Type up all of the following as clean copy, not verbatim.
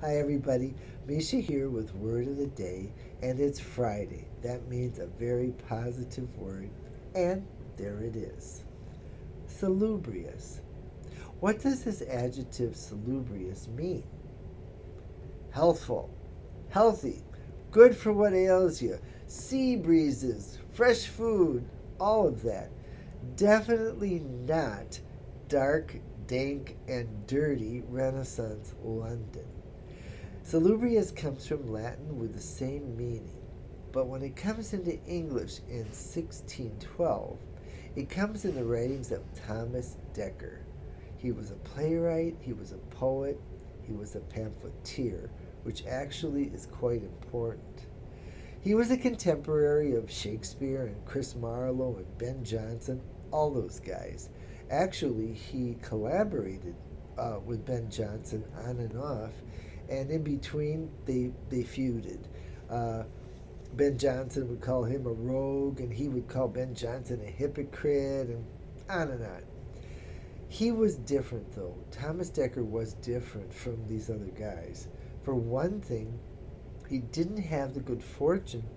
Hi everybody, Mischa here with Word of the Day, and it's Friday. That means a very positive word, and there it is. Salubrious. What does this adjective salubrious mean? Healthful, healthy, good for what ails you, sea breezes, fresh food, all of that. Definitely not dark, dank, and dirty Renaissance London. Salubrious comes from Latin with the same meaning, but when it comes into English in 1612, it comes in the writings of Thomas Dekker. He was a playwright, he was a poet, he was a pamphleteer, which actually is quite important. He was a contemporary of Shakespeare and Chris Marlowe and Ben Jonson, all those guys. Actually, he collaborated with Ben Jonson on and off, and in between, they feuded. Uh, Ben Jonson would call him a rogue, and he would call Ben Jonson a hypocrite, and on and on. He was different, though. Thomas Dekker was different from these other guys. For one thing, he didn't have the good fortune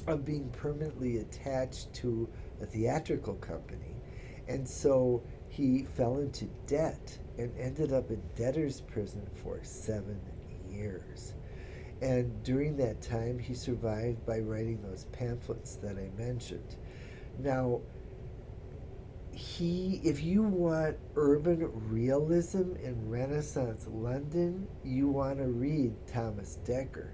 of being permanently attached to a theatrical company. And so he fell into debt and ended up in debtor's prison for 7 years. And during that time, he survived by writing those pamphlets that I mentioned. Now, if you want urban realism in Renaissance London, you want to read Thomas Dekker.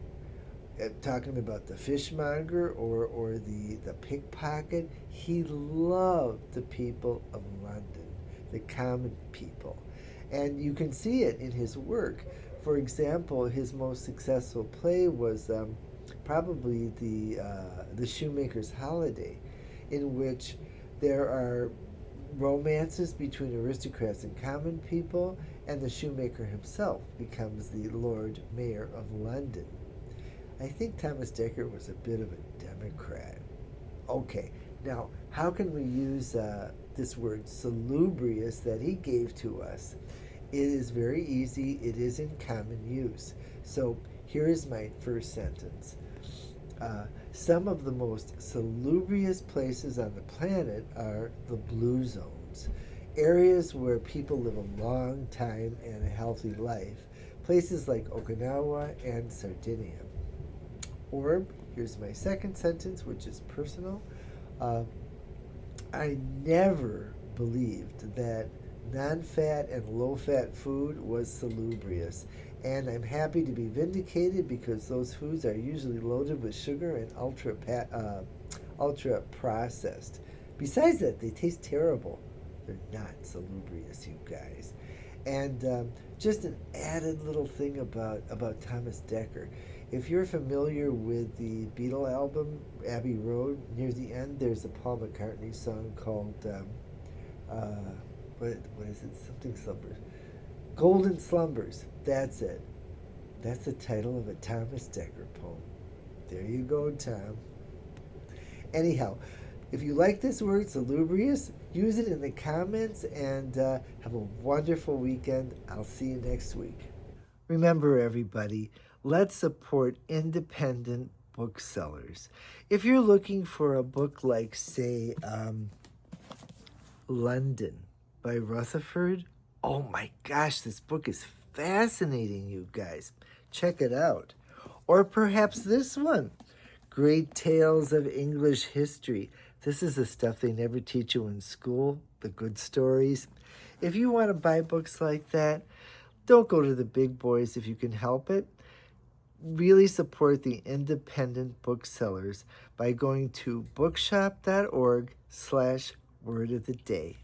Talking about the fishmonger or the pickpocket, he loved the people of London, the common people. And you can see it in his work. For example, his most successful play was probably the Shoemaker's Holiday, in which there are romances between aristocrats and common people, and the shoemaker himself becomes the Lord Mayor of London. I think Thomas Dekker was a bit of a Democrat. Okay, now how can we use this word salubrious that he gave to us? It is very easy, it is in common use. So here is my first sentence. Some of the most salubrious places on the planet are the blue zones, areas where people live a long time and a healthy life, places like Okinawa and Sardinia. Or, here's my second sentence, which is personal. Uh, I never believed that non fat and low fat food was salubrious. And I'm happy to be vindicated because those foods are usually loaded with sugar and ultra processed. Besides that, they taste terrible. They're not salubrious, you guys. And just an added little thing about Thomas Dekker. If you're familiar with the Beatle album, Abbey Road, near the end there's a Paul McCartney song called, what is it? Something Slumbers. Golden Slumbers. That's it. That's the title of a Thomas Dekker poem. There you go, Tom. Anyhow, if you like this word, salubrious, use it in the comments and have a wonderful weekend. I'll see you next week. Remember, everybody, let's support independent booksellers. If you're looking for a book like, say, London by Rutherford, oh my gosh, this book is fascinating, you guys. Check it out. Or perhaps this one, Great Tales of English History. This is the stuff they never teach you in school, the good stories. If you want to buy books like that, don't go to the big boys if you can help it. Really support the independent booksellers by going to bookshop.org/word of the day.